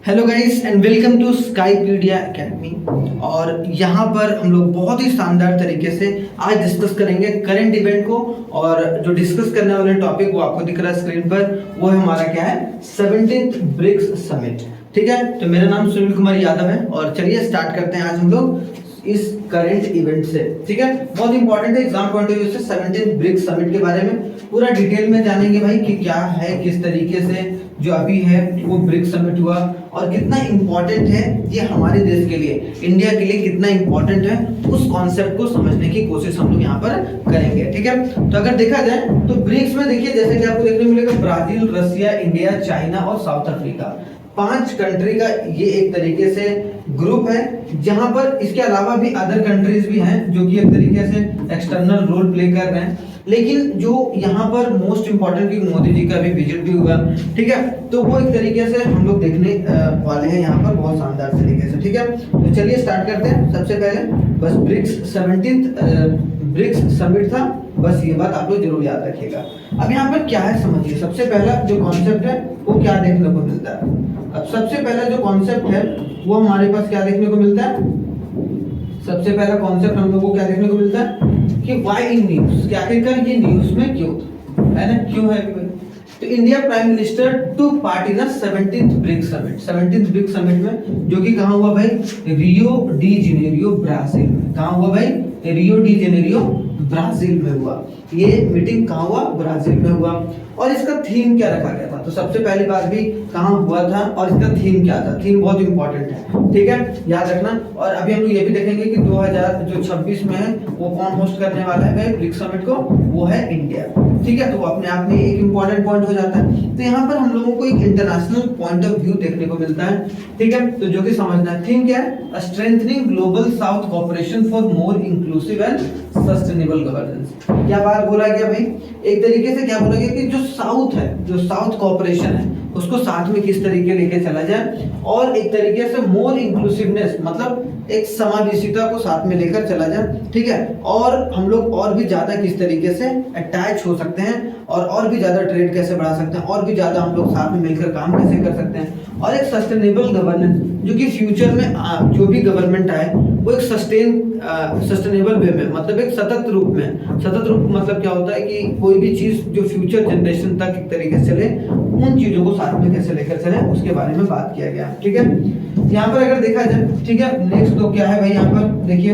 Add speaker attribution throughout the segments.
Speaker 1: Hello guys and welcome to Skypedia academy. और यहाँ पर हम लोग बहुत ही शानदार तरीके से आज डिस्कस करेंगे करंट इवेंट को। और जो डिस्कस करने वाले टॉपिक वो आपको दिख रहा है स्क्रीन पर, वो है हमारा क्या है 17th ब्रिक्स समिट। ठीक है, तो मेरा नाम सुनील कुमार यादव है और चलिए स्टार्ट करते हैं आज हम लोग इस करंट इवेंट से। ठीक है, बहुत इंपॉर्टेंट है एग्जाम पॉइंट ऑफ व्यू से 17th ब्रिक्स समिट के बारे में पूरा डिटेल में जानेंगे भाई कि क्या है, किस तरीके से जो अभी है वो ब्रिक्स समिट हुआ और कितना इंपॉर्टेंट है ये हमारे देश के लिए, इंडिया के लिए कितना इंपॉर्टेंट है, उस कॉन्सेप्ट को समझने की कोशिश हम लोग यहाँ पर करेंगे। ठीक है, तो अगर देखा जाए तो ब्रिक्स में देखिए जैसे कि आपको देखने को मिलेगा ब्राजील, रसिया, इंडिया, चाइना और साउथ अफ्रीका, 5 कंट्री का ये एक तरीके से ग्रुप है, जहां पर इसके अलावा भी अदर कंट्रीज भी हैं जो कि एक तरीके से एक्सटर्नल रोल प्ले कर रहे हैं। लेकिन जो यहाँ पर मोस्ट इंपॉर्टेंट कि मोदी जी का भी विजिट भी हुआ, ठीक है, तो वो एक तरीके से हम लोग देखने वाले हैं यहाँ पर बहुत शानदार तरीके से। ठीक है, तो चलिए स्टार्ट करते हैं। सबसे पहले बस ब्रिक्स 17th ब्रिक्स समिट था, बस ये बात आप लोग जरूर याद रखिएगा। अब यहाँ पर क्या है समझिए, सबसे पहला जो कॉन्सेप्ट है वो क्या देखने को मिलता है। अब सबसे पहला जो कॉन्सेप्ट है वो हमारे पास क्या देखने को मिलता है, सबसे पहला कॉन्सेप्ट हम लोग को क्या देखने को मिलता है कि व्हाई इन न्यूज़, कि आखिरकार ये न्यूज़ में क्यों है ना, क्यों है। तो India prime minister took part in 17th BRICS summit, 17th BRICS summit में जो कि कहाँ हुआ भाई, रियो डी जेनेरियो ब्राजील में। कहाँ हुआ भाई, रियो डी जेनेरियो ब्राजील में हुआ। ये मीटिंग कहाँ हुआ, ब्राजील में हुआ। और इसका थीम क्या रखा गया था, तो सबसे पहली बात भी कहाँ हुआ था और इसका थीम क्या था। थीम बहुत इंपॉर्टेंट है, ठीक है, याद रखना। और अभी हम लोग ये भी देखेंगे कि 2026 में है वो कौन होस्ट करने वाला है ब्रिक्स समिट को, वो है इंडिया। ठीक है, तो अपने आप में एक इंपॉर्टेंट पॉइंट हो जाता है। तो यहाँ पर हम लोगों को एक इंटरनेशनल पॉइंट ऑफ व्यू देखने को मिलता है। ठीक है, तो जो कि समझना है थीम क्या है, strengthening global south cooperation for more inclusive and sustainable governance. क्या बात बोला गया भाई, एक तरीके से क्या बोला गया कि जो साउथ है, जो साउथ कोऑपरेशन है उसको साथ में किस तरीके लेके चला जाए और एक तरीके से मोर इंक्लूसिवनेस मतलब एक समावेशिता को साथ में लेकर चला जाए। ठीक है, और हम लोग और भी ज्यादा किस तरीके से अटैच हो सकते हैं और भी ज्यादा ट्रेड कैसे बढ़ा सकते हैं, और भी ज्यादा हम लोग साथ में मिलकर काम कैसे कर सकते हैं। और एक सस्टेनेबल गवर्नेंस जो कि फ्यूचर में जो भी गवर्नमेंट आए वो एक सस्टेनेबल वे में, मतलब एक सतत रूप में। सतत रूप मतलब क्या होता है कि कोई भी चीज जो फ्यूचर जनरेशन तक एक तरीके से चले, उन चीजों को साथ में कैसे लेकर चले उसके बारे में बात किया गया। ठीक है, यहाँ पर अगर देखा जाए, ठीक है, नेक्स्ट तो क्या है भाई, यहाँ पर देखिए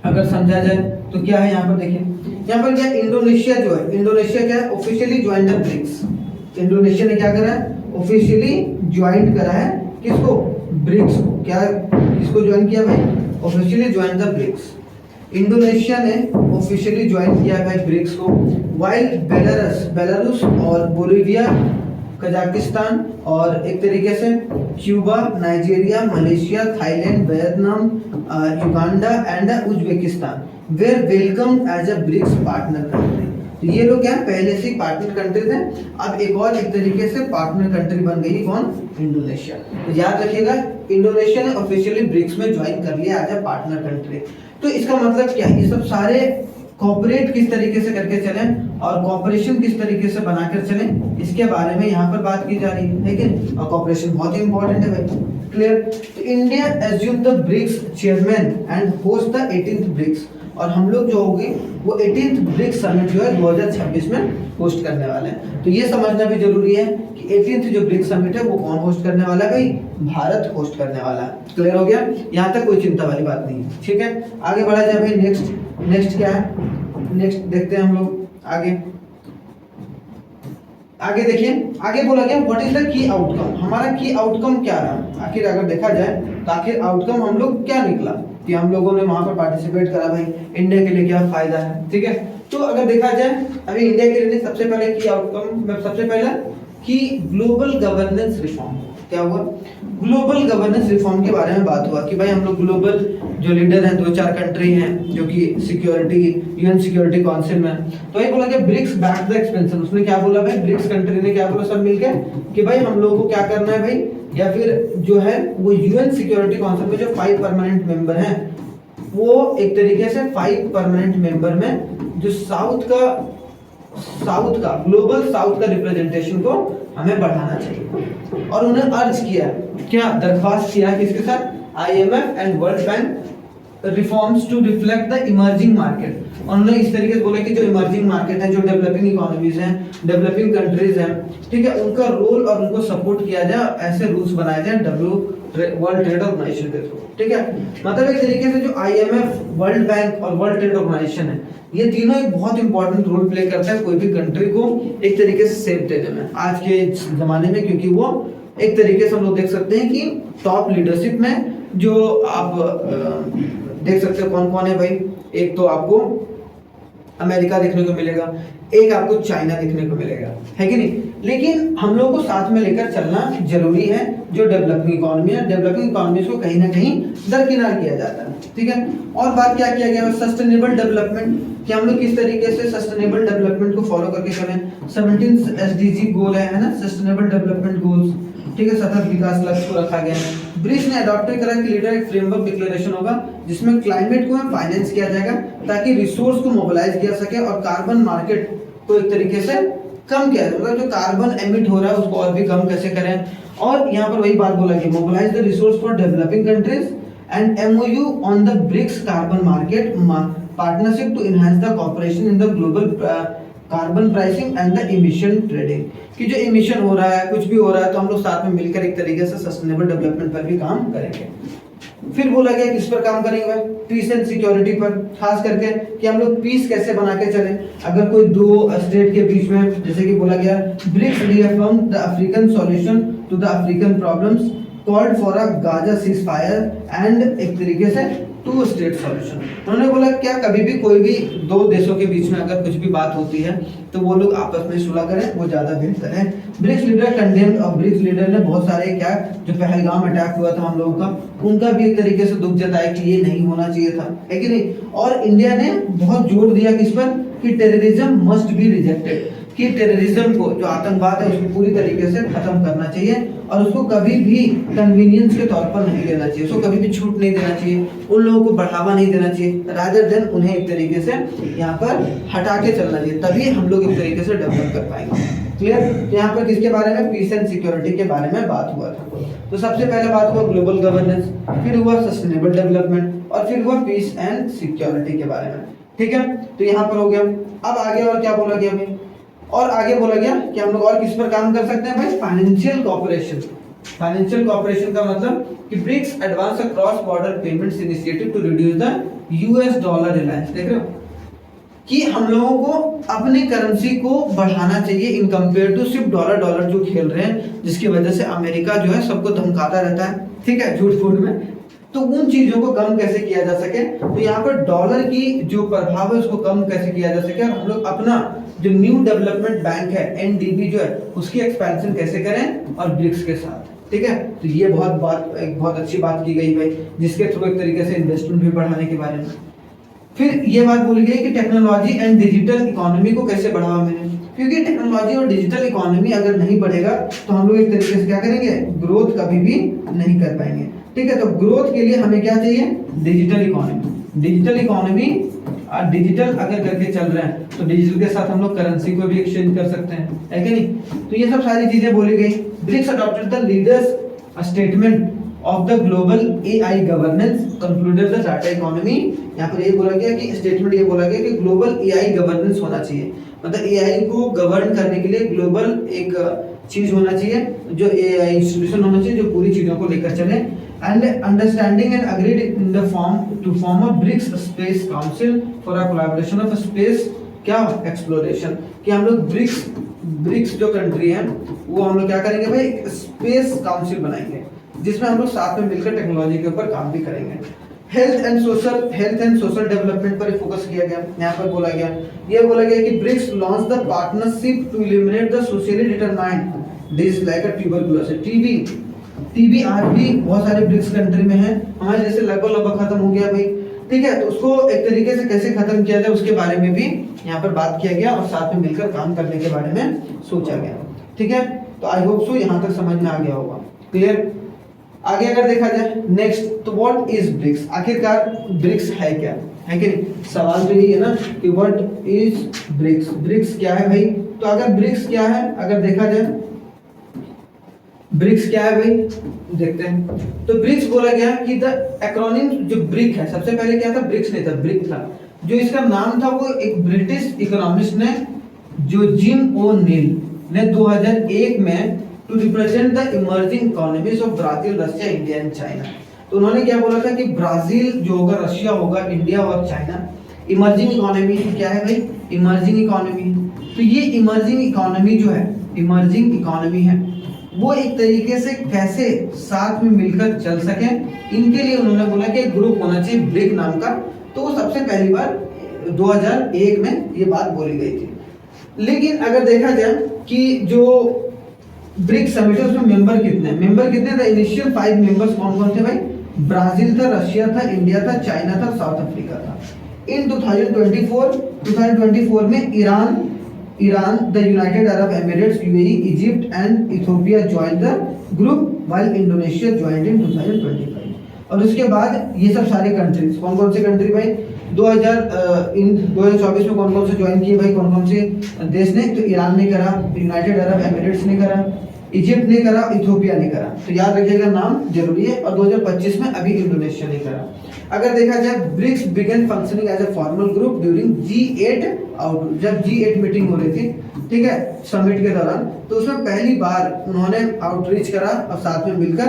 Speaker 1: अगर समझा जाए तो क्या है, यहाँ पर देखिए, यहाँ पर क्या इंडोनेशिया जो है, इंडोनेशिया क्या है officially joined the BRICS. Indonesia ने क्या करा है, ऑफिशियली ज्वाइंट करा है किसको, ब्रिक्स को। क्या किसको ज्वाइन किया भाई, officially join the BRICS. Indonesia ने ऑफिशियली ज्वाइन किया भाई ब्रिक्स को, वाइल बेलारूस और बोलिविया, कजाकिस्तान और एक तरीके से Cuba, Nigeria, Malaysia, Thailand, Vietnam, Uganda and Uzbekistan were welcome as a BRICS partner country. तो ये लोग क्या पहले से पार्टनर कंट्री थे, अब एक और एक तरीके से पार्टनर कंट्री बन गई, कौन, इंडोनेशिया। तो याद रखिएगा इंडोनेशिया ने ऑफिशियली ब्रिक्स में ज्वाइन कर लिया एज अ पार्टनर कंट्री। तो इसका मतलब क्या है, ये सब सारे कॉपरेट किस तरीके से करके चलें और कॉपरेशन किस तरीके से बनाकर चलें, इसके बारे में यहाँ पर बात की जा रही है। लेकिन और कॉपरेशन बहुत ही इंपॉर्टेंट है भाई, क्लियर। तो India assume the BRICS chairman and host the 18th BRICS, और हम लोग जो होंगे वो 18th ब्रिक्स समिट जो है 2026 में होस्ट करने वाले हैं। तो ये समझना भी जरूरी है कि 18th जो ब्रिक्स समिट है वो कौन होस्ट करने वाला है भाई, भारत होस्ट करने वाला है। क्लियर हो गया, यहाँ तक कोई चिंता वाली बात नहीं है। ठीक है, आगे बढ़ा जाए भाई। नेक्स्ट क्या है, नेक्स्ट देखते हैं हम लोग आगे। आगे देखिए, आगे बोला गया what is the key outcome, हमारा की आउटकम क्या रहा। आखिर अगर देखा जाए तो आखिर आउटकम हम लोग क्या निकला कि हम लोगों ने वहां पर पार्टिसिपेट करा भाई, इंडिया के लिए क्या फायदा है। ठीक है, तो अगर देखा जाए अभी इंडिया के लिए सबसे पहले की आउटकम में सबसे पहला कि ग्लोबल गवर्नेंस रिफॉर्म। क्या हुआ, ग्लोबल गवर्नेंस रिफॉर्म के बारे में बात हुआ कि भाई हम लोग ग्लोबल जो लीडर हैं 2-4 कंट्री हैं जो कि सिक्योरिटी यूएन सिक्योरिटी काउंसिल में, तो ये बोला कि ब्रिक्स बैक द एक्सपेंशन। उसने क्या बोला भाई, ब्रिक्स कंट्री ने क्या बोला सब मिलकर कि भाई हम लोगों को क्या करना है भाई, या फिर जो है वो यूएन सिक्योरिटी काउंसिल में जो 5 परमानेंट मेंबर हैं वो एक तरीके से 5 परमानेंट मेंबर में जो साउथ का ग्लोबल साउथ का रिप्रेजेंटेशन को हमें बढ़ाना चाहिए। और उन्हें अर्ज किया, क्या दरख्वास्त किया किसके साथ, IMF and world bank reforms to reflect the emerging market. उन्होंने इस तरीके से बोला कि जो इमर्जिंग मार्केट है, जो डेवलपिंग इकोनॉमीज हैं, डेवलपिंग कंट्रीज हैं, ठीक है, उनका रोल और उनको सपोर्ट किया जाए, ऐसे रूल्स बनाए जाए वर्ल्ड ट्रेड ऑर्गेनाइजेशन के थ्रू, ठीक है। मतलब एक तरीके से जो IMF, वर्ल्ड बैंक और वर्ल्ड ट्रेड ऑर्गेनाइजेशन है, ये तीनों एक बहुत इंपॉर्टेंट रोल प्ले करता है कोई भी कंट्री को एक तरीके से सेफ देने में आज के जमाने में, क्योंकि वो एक तरीके से हम लोग देख सकते हैं कि टॉप लीडरशिप में जो आप देख सकते हो कौन कौन है भाई। एक तो आपको अमेरिका देखने को मिलेगा, एक आपको चाइना देखने को मिलेगा, है कि नहीं। लेकिन हम लोगों को साथ में लेकर चलना जरूरी है। जो डेवलपिंग इकोनॉमी है, डेवलपिंग इकोनॉमीज को कहीं ना कहीं दरकिनार किया जाता है, ठीक है। और बात क्या किया गया, सस्टेनेबल डेवलपमेंट, कि हम लोग किस तरीके से सस्टेनेबल डेवलपमेंट को फॉलो करके चलें। 17 SDG गोल है ना, सस्टेनेबल डेवलपमेंट गोल्स, ठीक है, सतत विकास लक्ष्य को रखा गया है। ब्रिक्स ने अडॉप्ट करा कि लीडर एक फ्रेमवर्क डिक्लेरेशन होगा जिसमें क्लाइमेट को फाइनेंस किया जाएगा ताकि रिसोर्स को मोबिलाइज किया सके और कार्बन मार्केट को एक तरीके से कम किया जाए, मतलब जो कार्बन एमिट हो रहा है उसको और भी कम कैसे करें। और यहाँ पर वही बात बोला कि mobilize the resource for developing countries and MOU on the BRICS carbon market partnership to enhance the cooperation in the global carbon pricing and the emission trading, कि जो इमिशन हो रहा है, कुछ भी हो रहा है, तो हम लोग साथ में मिलकर एक तरीके से सस्टेनेबल डेवलपमेंट पर भी काम करेंगे। फिर बोला गया किस पर काम करेंगे भाई, पीस एंड सिक्योरिटी पर, खास करके कि हम लोग पीस कैसे बना के चलें। अगर कोई दो स्टेट के बीच में, जैसे कि बोला गया BRICS reaffirm the African solution to the African problems, called for a Gaza ceasefire and एक तरीके से 2 स्टेट सॉल्यूशन। उन्होंने बोला क्या कभी भी कोई भी दो देशों के बीच में अगर कुछ भी बात होती है तो वो लोग आपस में सुलह करें, वो ज्यादा बेहतर है। ब्रिक्स लीडर कंडेम्ड, और ब्रिक्स लीडर ने बहुत सारे क्या, जो पहलगाम अटैक हुआ था हम लोगों का, उनका भी एक तरीके से दुख जताया कि ये नहीं होना चाहिए था, है कि नहीं। और इंडिया ने बहुत जोर दिया किस पर, कि टेररिज्म मस्ट बी रिजेक्टेड, कि टेररिज्म को, जो आतंकवाद है, उसको पूरी तरीके से खत्म करना चाहिए और उसको कभी भी कन्वीनियंस के तौर पर नहीं लेना चाहिए, उसको कभी भी छूट नहीं देना चाहिए, उन लोगों को बढ़ावा नहीं देना चाहिए, रादर देन उन्हें एक तरीके से यहाँ पर हटा के चलना चाहिए, तभी हम लोग एक तरीके से डेवलप कर पाएंगे। क्लियर। तो यहाँ पर किसके बारे में, पीस एंड सिक्योरिटी के बारे में बात हुआ था। तो सबसे पहले बात हुआ ग्लोबल गवर्नेंस, फिर हुआ सस्टेनेबल डेवलपमेंट और फिर हुआ पीस एंड सिक्योरिटी के बारे में, ठीक है। तो यहाँ पर हो गया। अब आगे और क्या बोला गया भाई, और आगे बोला गया कि हम लोग और किस पर काम कर सकते हैं भाई, फाइनेंशियल कोऑपरेशन। फाइनेंशियल कोऑपरेशन का मतलब कि BRICS advance a cross border payments initiative to reduce the US dollar reliance. देख रहे हो कि हम लोगों को अपनी करेंसी को बढ़ाना चाहिए इन कंपेयर टू सिर्फ डॉलर जो खेल रहे हैं, जिसकी वजह से अमेरिका जो है सबको धमकाता रहता है, ठीक है, झूठ फूट में। तो उन चीजों को कम कैसे किया जा सके, तो यहाँ पर डॉलर की जो प्रभाव है उसको कम कैसे किया जा सके, और हम लोग अपना जो न्यू डेवलपमेंट बैंक है NDB जो है उसकी एक्सपेंशन कैसे करें और ब्रिक्स के साथ, ठीक है। तो ये बहुत अच्छी बात की गई भाई, जिसके थ्रू एक तरीके से इन्वेस्टमेंट भी बढ़ाने के बारे में। फिर ये बात बोली गई कि टेक्नोलॉजी एंड डिजिटल इकोनॉमी को कैसे बढ़ावा मिले, क्योंकि टेक्नोलॉजी और डिजिटल इकोनॉमी अगर नहीं बढ़ेगा तो हम लोग एक तरीके से क्या करेंगे, ग्रोथ कभी भी नहीं कर पाएंगे, ठीक है। तो ग्रोथ के लिए हमें क्या चाहिए, digital economy. Digital economy digital अगर करके चल रहे हैं तो डिजिटल के साथ हम लोग करेंसी को भी एक्सचेंज कर सकते हैं, है कि नहीं। तो ये सब सारी चीजें बोली गई। BRICS adopted the leaders statement of the global AI governance, concluded the data economy. यहाँ पर ये बोला गया कि स्टेटमेंट ये बोला गया कि ग्लोबल AI गवर्नेंस होना चाहिए, मतलब AI को गवर्न करने के लिए ग्लोबल एक चीज होना चाहिए, जो AI इंस्टीट्यूशन होना चाहिए जो पूरी चीजों को लेकर चले, and understanding and agreed in the form a BRICS space council for a collaboration of space क्या एक्सप्लोरेशन, कि हम लोग ब्रिक्स जो कंट्री है वो हम लोग क्या करेंगे भाई, स्पेस काउंसिल बनाएंगे जिसमें हम लोग साथ में मिलकर टेक्नोलॉजी के ऊपर काम भी करेंगे। हेल्थ एंड सोशल डेवलपमेंट पर फोकस किया गया। यहाँ पर बोला गया कि BRICS launch the partnership to eliminate the socially determined disease like TB. TB आज भी बहुत सारे ब्रिक्स कंट्री में है, हमारे जैसे लगभग खत्म हो गया भाई, ठीक है। तो उसको एक तरीके से कैसे खत्म किया जाए उसके बारे में भी यहाँ पर बात किया गया और साथ में मिलकर काम करने के बारे में सोचा गया, ठीक है। तो आई होप सो यहाँ तक समझ में आ गया होगा, क्लियर। आगे अगर देखा जाए नेक्स्ट, तो व्हाट इज ब्रिक्स, आखिरकार ब्रिक्स है क्या, है कि नहीं। सवाल तो यही है ना कि व्हाट इज ब्रिक्स, ब्रिक्स क्या है भाई। तो अगर ब्रिक्स क्या है, अगर देखा जाए ब्रिक्स क्या है भाई, देखते हैं। तो ब्रिक्स बोला गया कि द एक्रोनिम जो ब्रिक है, सबसे पहले क्या था, ब्रिक्स नहीं था, ब्रिक था। जो इसका नाम था वो एक ब्रिटिश इकोनॉमिस्ट ने, जो जिम ओ नील ने 2001 में to represent the emerging economies of Brazil, Russia, India and China. तो उन्होंने क्या बोला था कि ब्राजील जो होगा, रशिया होगा, इंडिया और चाइना, इमर्जिंग इकोनॉमी क्या है भाई, इमर्जिंग इकोनॉमी। तो ये इमर्जिंग इकोनॉमी जो है, इमर्जिंग इकोनॉमी है, वो एक तरीके से कैसे साथ में मिलकर चल सके, इनके लिए उन्होंने बोला कि एक ग्रुप होना चाहिए ब्रिक नाम का। तो वो सबसे पहली बार 2001 में ये बात बोली गई थी। लेकिन अगर देखा जाए कि जो ब्रिक समिट है उसमें मेंबर कितने थे, इनिशियल 5 मेंबर्स कौन कौन थे भाई, ब्राजील था, रशिया था, इंडिया था, चाइना था, साउथ अफ्रीका था। इन 2024 में Iran, the United Arab Emirates, UAE, Egypt and Ethiopia join the group, while Indonesia joined in 2025। और उसके बाद ये सब सारे कंट्रीज, कौन कौन से कंट्री भाई, 2024 में कौन कौन से ज्वाइन किए भाई, कौन कौन से देश ने, तो ईरान ने करा, यूनाइटेड अरब एमिरेट्स ने करा, इजिप्ट ने करा, इथियोपिया ने करा। तो याद रखिएगा, नाम जरूरी है। और 2025 में अभी इंडोनेशिया ने करा। अगर देखा जाए, BRICS began functioning as a formal group during G8 out, जब G8 मीटिंग हो रही थी, ठीक है, समिट के दौरान, तो उसमें पहली बार उन्होंने आउटरीच करा और साथ में मिलकर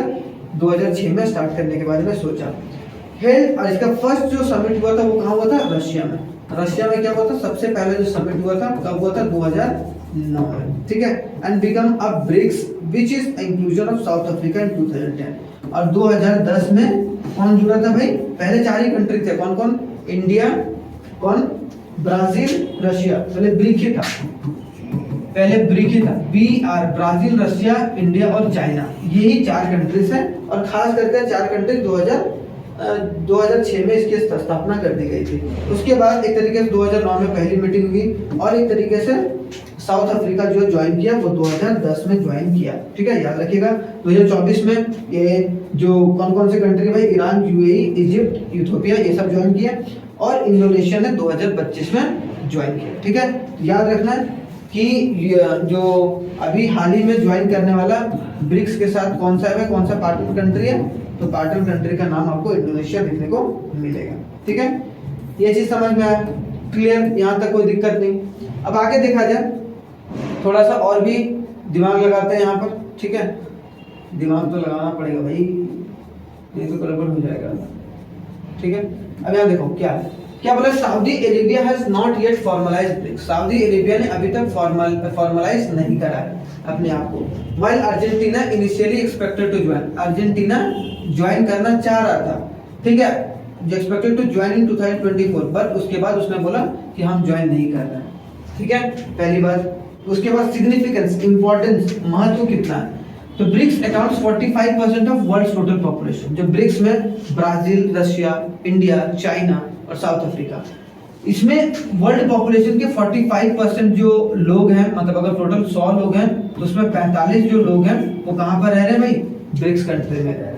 Speaker 1: 2006 में स्टार्ट करने के बारे में सोचा। हेल्ड, और इसका फर्स्ट जो समिट हुआ था वो कहाँ हुआ था, रशिया में। रशिया में क्या हुआ था, सबसे पहले जो समिट हुआ था कब हुआ था, 2009 में, ठीक है। And become a BRICS which is inclusion of South Africa in 2010। और 2010 में कौन जुड़ा था भाई, पहले 4 ही कंट्री थे, कौन कौन, इंडिया, कौन, ब्राजील, रशिया, पहले ब्रिक ही था, BR, ब्राजील, रशिया, इंडिया और चाइना, यही 4 कंट्रीज हैं। और खास करके 4 कंट्री 2006 में इसकी स्थापना कर दी गई थी। उसके बाद एक तरीके से 2009 में पहली मीटिंग हुई, और एक तरीके से साउथ अफ्रीका जो ज्वाइन किया वो 2010 में ज्वाइन किया, ठीक है, याद रखिएगा। 2024 में ये जो कौन कौन से कंट्री भाई, ईरान, यूएई, इजिप्ट, इथियोपिया, ये सब ज्वाइन किया, और इंडोनेशिया ने 2025 में ज्वाइन किया, ठीक है। याद रखना है कि जो अभी हाल ही में ज्वाइन करने वाला ब्रिक्स के साथ कौन सा है, कौन सा पार्टनर कंट्री है, तो पार्टनर कंट्री का नाम आपको इंडोनेशिया देखने को मिलेगा, ठीक है। ये चीज समझ में आया, क्लियर, यहाँ तक कोई दिक्कत नहीं। अब आगे देखा जाए, थोड़ा सा और भी दिमाग लगाते हैं यहाँ पर, ठीक है, दिमाग तो लगाना पड़ेगा भाई, नहीं तो गड़बड़ हो जाएगा, ठीक है। अब यहाँ देखो क्या बोला, Saudi Arabia has not yet formalized BRICS, Saudi Arabia ने अभी तक फॉर्मलाइज नहीं करा है अपने आप को। While Argentina initially expected to join, Argentina join करना चाह रहा था, ठीक है, जो expected to join in 2024, but उसके बाद उसने बोला कि हम ज्वाइन नहीं कर रहे हैं, ठीक है, पहली बात। उसके बाद सिग्निफिकेंस, इंपॉर्टेंस, महत्व कितना है, तो BRICS accounts 45% of world total population. जो ब्रिक्स में ब्राजील, रशिया, इंडिया, चाइना और साउथ अफ्रीका, इसमें वर्ल्ड पॉपुलेशन के 45% जो लोग हैं, मतलब अगर टोटल 100 लोग हैं तो उसमें 45 जो लोग हैं वो कहाँ पर रह रहे हैं भाई, ब्रिक्स कंट्री में रह रहे हैं।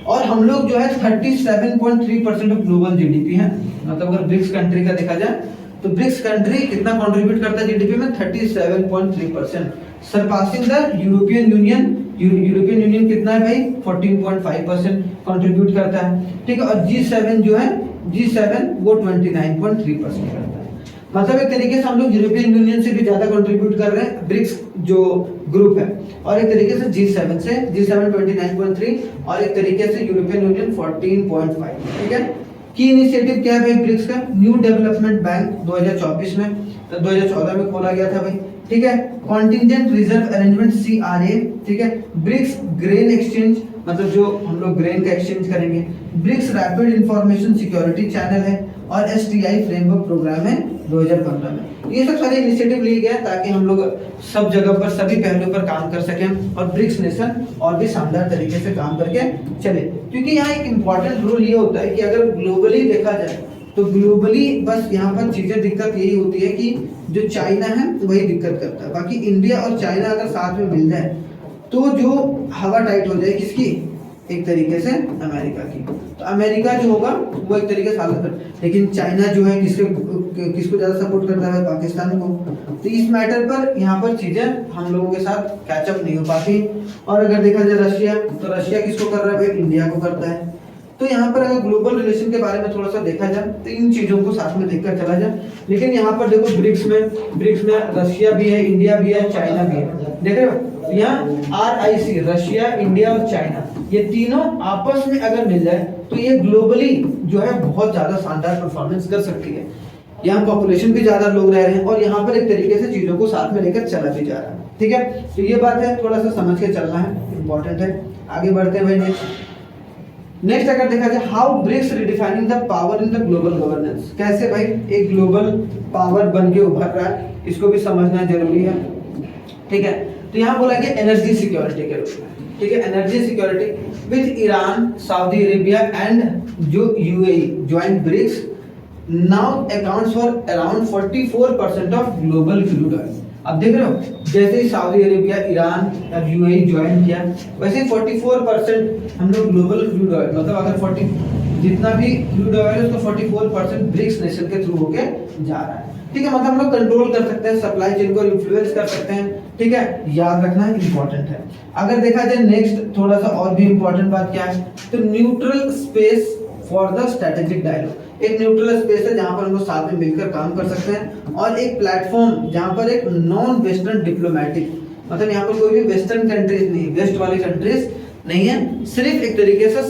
Speaker 1: और हम लोग जो है 37.3% ऑफ ग्लोबल जीडीपी है, मतलब अगर ब्रिक्स कंट्री का देखा जाए तो ब्रिक्स कंट्री कितना कंट्रीब्यूट करता है जीडीपी में, 37.3%, surpassing the European union. European union कितना है भाई, 14.5% कंट्रीब्यूट करता है, ठीक है। और G7 जो है, G7 वो 29.3% करता है। मतलब एक तरीके से हम लोग यूरोपियन यूनियन से भी ज्यादा कंट्रीब्यूट कर रहे हैं, ब्रिक्स जो ग्रुप है, और एक तरीके से G7 29.3 और एक तरीके से यूरोपियन यूनियन 14.5, ठीक है। की इनिशिएटिव क्या है भाई ब्रिक्स का, न्यू डेवलपमेंट बैंक 2024 में, तो 2014 में खोला गया था भाई, ठीक है। कॉन्टिजेंट रिजर्व अरेंजमेंट CRA, ठीक है। ब्रिक्स ग्रेन एक्सचेंज, मतलब जो हम लोग ग्रेन का एक्सचेंज करेंगे। BRICS rapid information security channel है, और STI फ्रेमवर्क प्रोग्राम है 2015 में। ये सब सारे इनिशिएटिव लिए गए ताकि हम लोग सब जगह पर, सभी पहलुओं पर काम कर सकें, और ब्रिक्स नेशन और भी शानदार तरीके से काम करके चले। क्योंकि यहाँ एक इम्पॉर्टेंट रूल ये होता है कि अगर ग्लोबली देखा जाए तो ग्लोबली बस यहाँ पर चीजें दिक्कत यही होती है कि जो चाइना है वही दिक्कत करता है, बाकी इंडिया और चाइना अगर साथ में मिल जाए तो जो हवा टाइट हो जाए किसकी, एक तरीके से अमेरिका की। तो अमेरिका जो होगा वो एक तरीके से हालत, लेकिन चाइना जो है किसको ज़्यादा सपोर्ट करता है? पाकिस्तान को। तो इस मैटर पर यहाँ पर चीज़ें हम लोगों के साथ कैचअप नहीं हो पाती। और अगर देखा जाए रशिया, तो रशिया किसको कर रहा है भाई? इंडिया को करता है। तो यहाँ पर अगर ग्लोबल रिलेशन के बारे में थोड़ा सा देखा जाए तो इन चीज़ों को साथ में देखकर चला जाए। लेकिन यहाँ पर देखो ब्रिक्स में रशिया भी है, इंडिया भी है, चाइना भी है। देख रहे हो यहाँ RIC, रशिया, इंडिया और चाइना, ये तीनों आपस में अगर मिल जाए तो ये ग्लोबली जो है बहुत ज्यादा शानदार परफॉर्मेंस कर सकती है। यहाँ पॉपुलेशन भी ज्यादा लोग रह रहे हैं और यहाँ पर एक तरीके से चीजों को साथ में लेकर चला भी जा रहा है। ठीक है, तो ये बात है, थोड़ा सा समझ के चलना है, इंपॉर्टेंट है। आगे बढ़ते हैं भाई। नेक्स्ट अगर देखा जाए how BRICS redefining the power in the global governance, कैसे भाई एक ग्लोबल पावर बन के उभर रहा है, इसको भी समझना जरूरी है। ठीक है, तो यहाँ बोला कि एनर्जी सिक्योरिटी के रूप में। ठीक है, energy security with Iran, Saudi Arabia and जो UAE joined BRICS now accounts for around 44% of global crude oil. अब देख रहे हो जैसे ही सऊदी अरेबिया, ईरान और UAE ज्वाइन किया, वैसे 44% हम लोग ग्लोबल क्रूड ऑयल, मतलब अगर 40 जितना भी क्रूड ऑयल है उसको 44% ब्रिक्स नेशन के थ्रू होके जा रहा है। ठीक है, मतलब हम लोग कंट्रोल कर सकते हैं, सप्लाई चेन को इन्फ्लुएंस कर सकते हैं। ठीक है, याद रखना इंपॉर्टेंट है। अगर देखा जाए नेक्स्ट थोड़ा सा और भी इंपॉर्टेंट बात क्या है, तो neutral space for the strategic dialogue. एक न्यूट्रल स्पेस है जहां पर हम लोग साथ में मिलकर काम कर सकते हैं, और एक प्लेटफॉर्म जहां पर एक नॉन वेस्टर्न डिप्लोमेटिक, मतलब यहाँ पर कोई भी वेस्टर्न कंट्रीज नहीं, वेस्ट वाली कंट्रीज नहीं है, सिर्फ एक तरीके से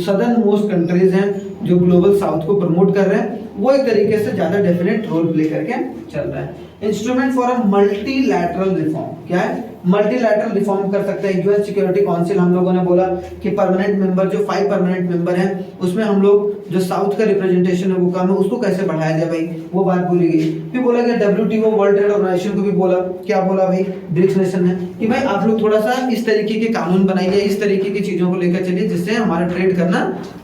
Speaker 1: सदर्न मोस्ट कंट्रीज हैं जो ग्लोबल साउथ को प्रमोट कर रहे हैं, वो एक तरीके से ज्यादा डेफिनेट रोल प्ले करके चल रहा है। Instrument for a multilateral reform, क्या है? मल्टीलैटरल रिफॉर्म कर सकते हैं। यूएन सिक्योरिटी काउंसिल हम लोगों ने बोला कि परमानेंट मेंबर जो 5 परमानेंट मेंबर हैं उसमें हम लोग जो साउथ का रिप्रेजेंटेशन है वो कम है, उसको कैसे बढ़ाया जाए भाई, वो बात बोली गई। फिर बोला गया WTO वर्ल्ड ट्रेड ऑर्गेनाइजेशन को भी बोला, क्या बोला भाई ब्रिक्स नेशन ने, कि भाई आप लोग थोड़ा सा इस तरीके के कानून बनाइए, इस तरीके की चीजों को लेकर चलिए जिससे हमारा ट्रेड करना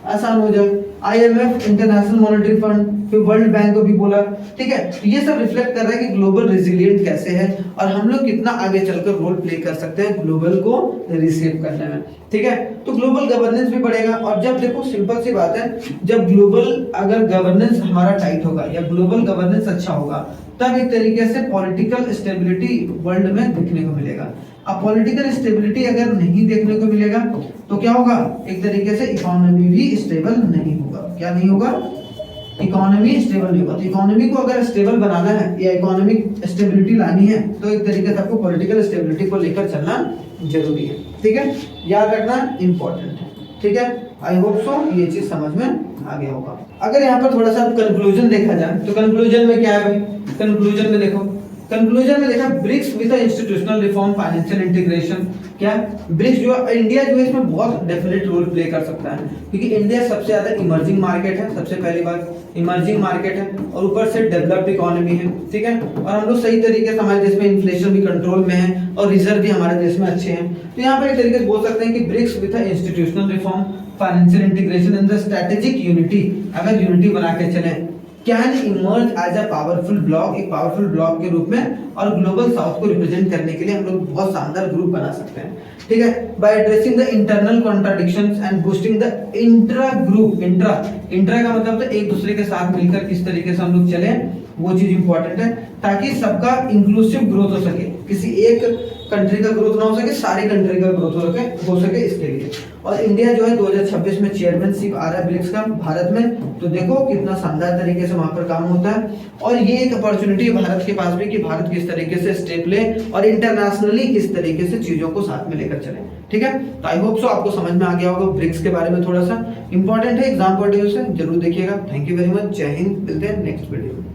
Speaker 1: आसान हो जाए। IMF, इंटरनेशनल मॉनेटरी फंड, फिर वर्ल्ड बैंक को भी बोला। ठीक है, तो ये सब रिफ्लेक्ट कर रहा है कि ग्लोबल रेजिलिएंट कैसे है और हम लोग कितना आगे चलकर रोल प्ले कर सकते हैं ग्लोबल को रिसीव करने में। ठीक है, तो ग्लोबल गवर्नेंस भी बढ़ेगा। और जब देखो सिंपल सी बात है, जब ग्लोबल अगर गवर्नेंस हमारा टाइट होगा या ग्लोबल गवर्नेंस अच्छा होगा, तब एक तरीके से पॉलिटिकल स्टेबिलिटी वर्ल्ड में देखने को मिलेगा। अब पॉलिटिकल स्टेबिलिटी अगर नहीं देखने को मिलेगा तो क्या होगा, एक तरीके से इकोनॉमी भी स्टेबल नहीं होगा। क्या नहीं होगा? इकोनॉमी स्टेबल नहीं होगा। तो इकोनॉमी को अगर स्टेबल बनाना है या इकोनॉमिक स्टेबिलिटी लानी है तो एक तरीके से आपको पॉलिटिकल स्टेबिलिटी को लेकर चलना जरूरी है। ठीक है, याद रखना इंपॉर्टेंट है। ठीक है, आई होप सो ये चीज समझ में आ गया होगा। अगर यहाँ पर थोड़ा सा कंक्लूजन देखा जाए तो कंक्लूजन में क्या है भाई, कंक्लूजन में देखो, कंक्लूजन में देखा BRICS with institutional reform, financial integration, क्या ब्रिक्स जो इंडिया जो है इसमें बहुत डेफिनेट रोल प्ले कर सकता है, क्योंकि इंडिया सबसे ज्यादा इमर्जिंग मार्केट है, सबसे पहली बात इमर्जिंग मार्केट है और ऊपर से डेवलप्ड इकोनॉमी है। ठीक है, और हम लोग सही तरीके से हमारे देश में इन्फ्लेशन भी कंट्रोल में है और रिजर्व भी हमारे देश में अच्छे हैं। तो यहाँ पर एक तरीके से बोल सकते हैं कि BRICS with institutional reform, financial integration and the strategic unity, अगर यूनिटी बना के चले, can emerge as a powerful bloc, एक पावरफुल ब्लॉक के रूप में, और ग्लोबल साउथ को रिप्रेजेंट करने के लिए हम लोग बहुत शानदार ग्रुप बना सकते हैं। ठीक है, by addressing the internal contradictions and boosting the intra group, intra का मतलब तो एक दूसरे के साथ मिलकर किस तरीके से हम लोग चले, वो चीज इंपॉर्टेंट है, ताकि सबका इंक्लूसिव ग्रोथ हो सके, किसी एक कंट्री का ग्रोथ ना हो सके, सारी कंट्री का ग्रोथ हो सके इसके लिए। और इंडिया जो है 2026 में चेयरमैनशिप आ रहा है ब्रिक्स का भारत में, तो देखो कितना शानदार तरीके से वहां पर काम होता है। और ये एक अपॉर्चुनिटी है भारत के पास भी कि भारत किस तरीके से स्टेप ले और इंटरनेशनली किस तरीके से चीजों को साथ में लेकर चले। ठीक है, तो आई होप सो आपको समझ में आ गया होगा ब्रिक्स के बारे में, थोड़ा सा इंपॉर्टेंट है, एग्जाम पॉइंट ऑफ व्यू से जरूर देखिएगा। थैंक यू वेरी मच, जय हिंद, मिलते हैं नेक्स्ट वीडियो में।